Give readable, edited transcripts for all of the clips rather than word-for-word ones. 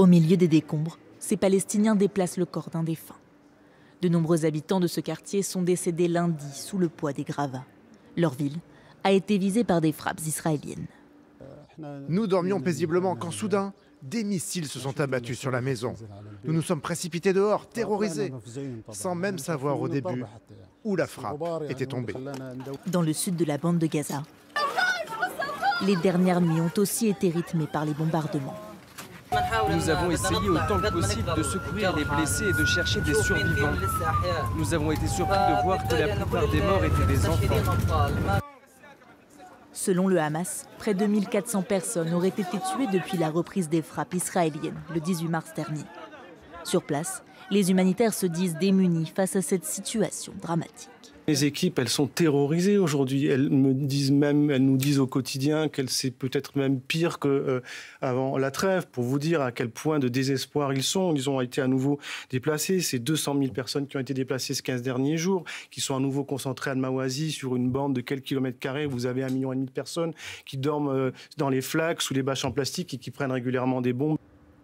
Au milieu des décombres, ces Palestiniens déplacent le corps d'un défunt. De nombreux habitants de ce quartier sont décédés lundi sous le poids des gravats. Leur ville a été visée par des frappes israéliennes. Nous dormions paisiblement quand soudain, des missiles se sont abattus sur la maison. Nous nous sommes précipités dehors, terrorisés, sans même savoir au début où la frappe était tombée. Dans le sud de la bande de Gaza, les dernières nuits ont aussi été rythmées par les bombardements. Nous avons essayé autant que possible de secourir les blessés et de chercher des survivants. Nous avons été surpris de voir que la plupart des morts étaient des enfants. Selon le Hamas, près de 1400 personnes auraient été tuées depuis la reprise des frappes israéliennes le 18 mars dernier. Sur place, les humanitaires se disent démunis face à cette situation dramatique. Les équipes, elles sont terrorisées aujourd'hui. Elles nous disent au quotidien qu'elles c'est peut-être même pire qu'avant la trêve, pour vous dire à quel point de désespoir ils sont. Ils ont été à nouveau déplacés. C'est 200 000 personnes qui ont été déplacées ces 15 derniers jours, qui sont à nouveau concentrées à Mawazi sur une bande de quelques kilomètres carrés. Vous avez 1,5 million de personnes qui dorment dans les flaques, sous les bâches en plastique et qui prennent régulièrement des bombes.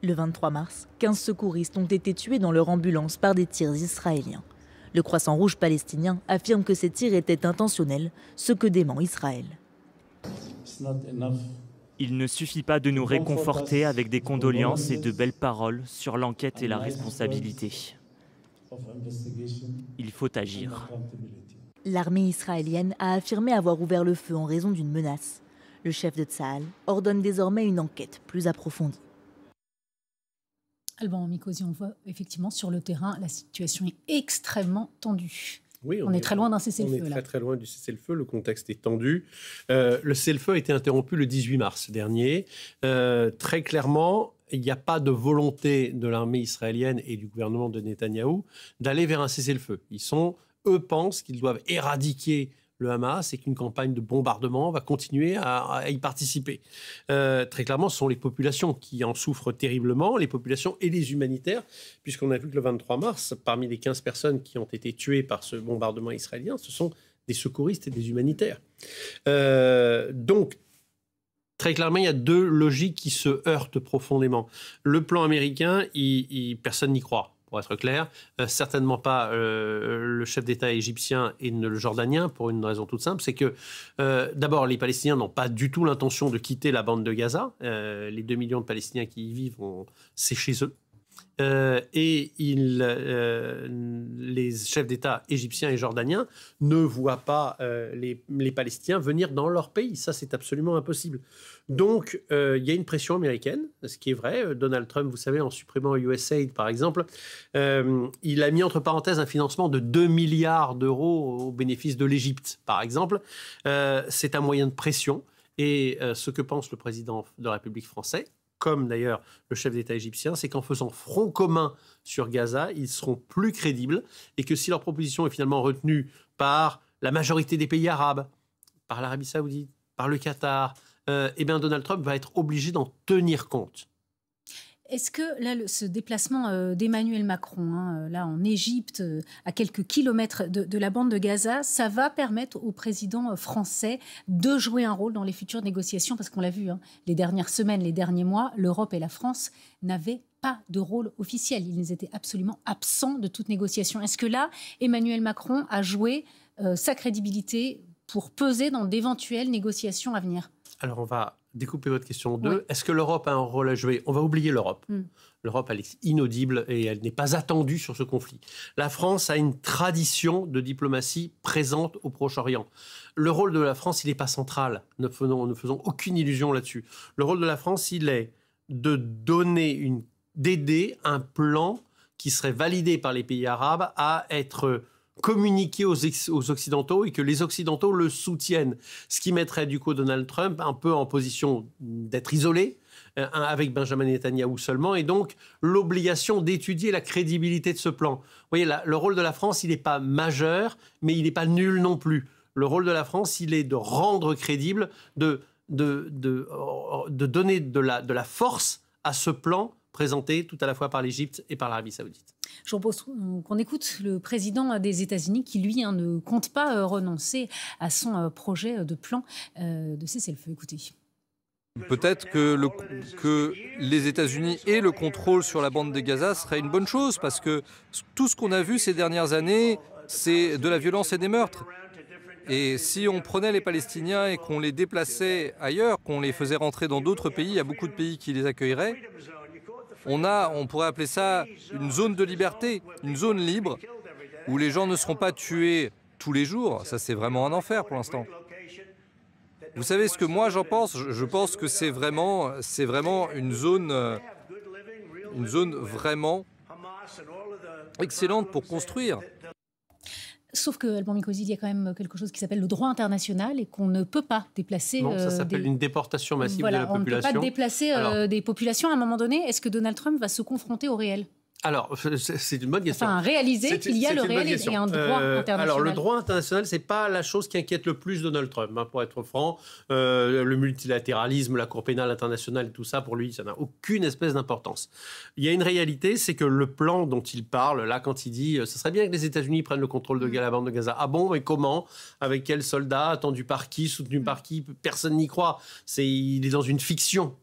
Le 23 mars, 15 secouristes ont été tués dans leur ambulance par des tirs israéliens. Le Croissant Rouge palestinien affirme que ces tirs étaient intentionnels, ce que dément Israël. Il ne suffit pas de nous réconforter avec des condoléances et de belles paroles sur l'enquête et la responsabilité. Il faut agir. L'armée israélienne a affirmé avoir ouvert le feu en raison d'une menace. Le chef de Tsahal ordonne désormais une enquête plus approfondie. Alban Mikosi, on voit effectivement sur le terrain, la situation est extrêmement tendue. Oui, on est très loin d'un cessez-le-feu. On est très loin du cessez-le-feu, le contexte est tendu. Le cessez-le-feu a été interrompu le 18 mars dernier. Très clairement, il n'y a pas de volonté de l'armée israélienne et du gouvernement de Netanyahou d'aller vers un cessez-le-feu. Eux pensent qu'ils doivent éradiquer le Hamas et qu'une campagne de bombardement va continuer à y participer. Très clairement, ce sont les populations qui en souffrent terriblement, les populations et les humanitaires, puisqu'on a vu que le 23 mars, parmi les 15 personnes qui ont été tuées par ce bombardement israélien, ce sont des secouristes et des humanitaires. Donc, très clairement, il y a deux logiques qui se heurtent profondément. Le plan américain, personne n'y croit. Pour être clair, certainement pas le chef d'État égyptien et le jordanien, pour une raison toute simple, c'est que d'abord, les Palestiniens n'ont pas du tout l'intention de quitter la bande de Gaza. Les 2 millions de Palestiniens qui y vivent, c'est chez eux. Et les chefs d'État égyptiens et jordaniens ne voient pas les Palestiniens venir dans leur pays. Ça, c'est absolument impossible. Donc, il y a une pression américaine, ce qui est vrai. Donald Trump, vous savez, en supprimant USAID, par exemple, il a mis entre parenthèses un financement de 2 milliards d'euros au bénéfice de l'Égypte, par exemple. C'est un moyen de pression. Et ce que pense le président de la République française, comme d'ailleurs le chef d'État égyptien, c'est qu'en faisant front commun sur Gaza, ils seront plus crédibles et que si leur proposition est finalement retenue par la majorité des pays arabes, par l'Arabie saoudite, par le Qatar, eh bien Donald Trump va être obligé d'en tenir compte. Est-ce que là, ce déplacement d'Emmanuel Macron, là en Égypte, à quelques kilomètres de la bande de Gaza, ça va permettre au président français de jouer un rôle dans les futures négociations? Parce qu'on l'a vu, les dernières semaines, les derniers mois, l'Europe et la France n'avaient pas de rôle officiel. Ils étaient absolument absents de toute négociation. Est-ce que là, Emmanuel Macron a joué sa crédibilité pour peser dans d'éventuelles négociations à venir? Alors, on va découper votre question en deux. Oui. Est-ce que l'Europe a un rôle à jouer? On va oublier l'Europe. L'Europe, elle est inaudible et elle n'est pas attendue sur ce conflit. La France a une tradition de diplomatie présente au Proche-Orient. Le rôle de la France, il n'est pas central. Ne faisons aucune illusion là-dessus. Le rôle de la France, il est d'aider un plan qui serait validé par les pays arabes à être communiquer aux Occidentaux et que les Occidentaux le soutiennent. Ce qui mettrait du coup Donald Trump un peu en position d'être isolé, avec Benjamin Netanyahou seulement, et donc l'obligation d'étudier la crédibilité de ce plan. Vous voyez, le rôle de la France, il n'est pas majeur, mais il n'est pas nul non plus. Le rôle de la France, il est de rendre crédible, de donner de la force à ce plan présenté tout à la fois par l'Égypte et par l'Arabie saoudite. Je propose qu'on écoute le président des États-Unis qui, lui, ne compte pas renoncer à son projet de plan de cessez-le-feu. Écoutez. Peut-être que les États-Unis aient le contrôle sur la bande de Gaza serait une bonne chose, parce que tout ce qu'on a vu ces dernières années, c'est de la violence et des meurtres. Et si on prenait les Palestiniens et qu'on les déplaçait ailleurs, qu'on les faisait rentrer dans d'autres pays, il y a beaucoup de pays qui les accueilleraient, on pourrait appeler ça une zone de liberté, une zone libre, où les gens ne seront pas tués tous les jours. Ça, c'est vraiment un enfer pour l'instant. Vous savez ce que moi j'en pense? Je pense que c'est vraiment une zone vraiment excellente pour construire. Sauf que, Alban Mykosi, il y a quand même quelque chose qui s'appelle le droit international et qu'on ne peut pas déplacer. Non, ça s'appelle une déportation massive de la population. On ne peut pas déplacer des populations à un moment donné. Est-ce que Donald Trump va se confronter au réel? Alors, c'est une bonne question. Enfin, réaliser qu'il y a le réel et un droit international. Alors, le droit international, ce n'est pas la chose qui inquiète le plus Donald Trump, hein, pour être franc. Le multilatéralisme, la Cour pénale internationale et tout ça, pour lui, ça n'a aucune espèce d'importance. Il y a une réalité, c'est que le plan dont il parle, là, quand il dit « ce serait bien que les États-Unis prennent le contrôle de la bande de Gaza ». Ah bon, mais comment? Avec quels soldats? Attendu par qui? Soutenu par qui? Personne n'y croit. Il est dans une fiction.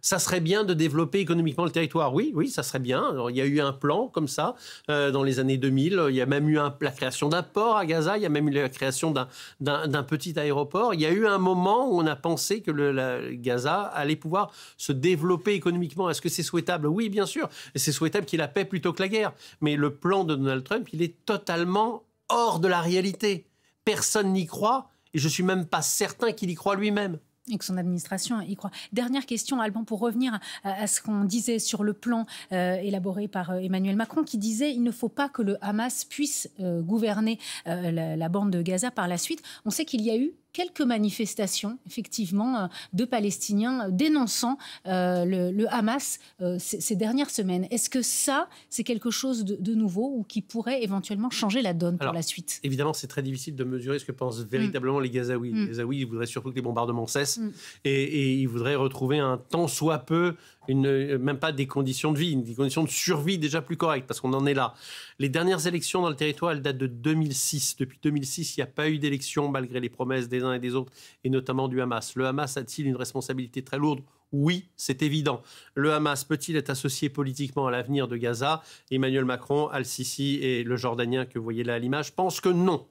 Ça serait bien de développer économiquement le territoire. Oui, ça serait bien. Alors, il y a eu un plan comme ça dans les années 2000. Il y a même eu la création d'un port à Gaza. Il y a même eu la création d'un petit aéroport. Il y a eu un moment où on a pensé que Gaza allait pouvoir se développer économiquement. Est-ce que c'est souhaitable? Oui, bien sûr. Et c'est souhaitable qu'il y ait la paix plutôt que la guerre. Mais le plan de Donald Trump, il est totalement hors de la réalité. Personne n'y croit. Et je ne suis même pas certain qu'il y croit lui-même. Et que son administration y croit. Dernière question, Alban, pour revenir à ce qu'on disait sur le plan élaboré par Emmanuel Macron, qui disait qu'il ne faut pas que le Hamas puisse gouverner la bande de Gaza par la suite. On sait qu'il y a eu quelques manifestations, effectivement, de Palestiniens dénonçant le Hamas ces dernières semaines. Est-ce que ça, c'est quelque chose de nouveau ou qui pourrait éventuellement changer la donne pour la suite? Évidemment, c'est très difficile de mesurer ce que pensent véritablement les Gazaouis. Les Gazaouis, ils voudraient surtout que les bombardements cessent et ils voudraient retrouver un tant soit peu, même pas des conditions de vie, des conditions de survie déjà plus correctes, parce qu'on en est là. Les dernières élections dans le territoire, elles datent de 2006. Depuis 2006, il n'y a pas eu d'élection malgré les promesses des uns et des autres, et notamment du Hamas. Le Hamas a-t-il une responsabilité très lourde? Oui, c'est évident. Le Hamas peut-il être associé politiquement à l'avenir de Gaza? Emmanuel Macron, Al-Sisi et le Jordanien que vous voyez là à l'image pensent que non.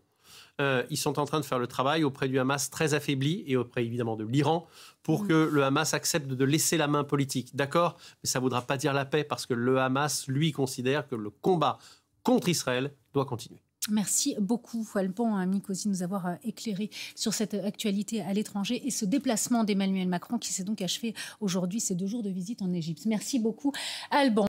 Ils sont en train de faire le travail auprès du Hamas très affaibli et auprès évidemment de l'Iran pour que le Hamas accepte de laisser la main politique. D'accord? Mais ça ne voudra pas dire la paix parce que le Hamas, lui, considère que le combat contre Israël doit continuer. Merci beaucoup, Alban Mykosi, de nous avoir éclairé sur cette actualité à l'étranger et ce déplacement d'Emmanuel Macron qui s'est donc achevé aujourd'hui, ces 2 jours de visite en Égypte. Merci beaucoup, Alban.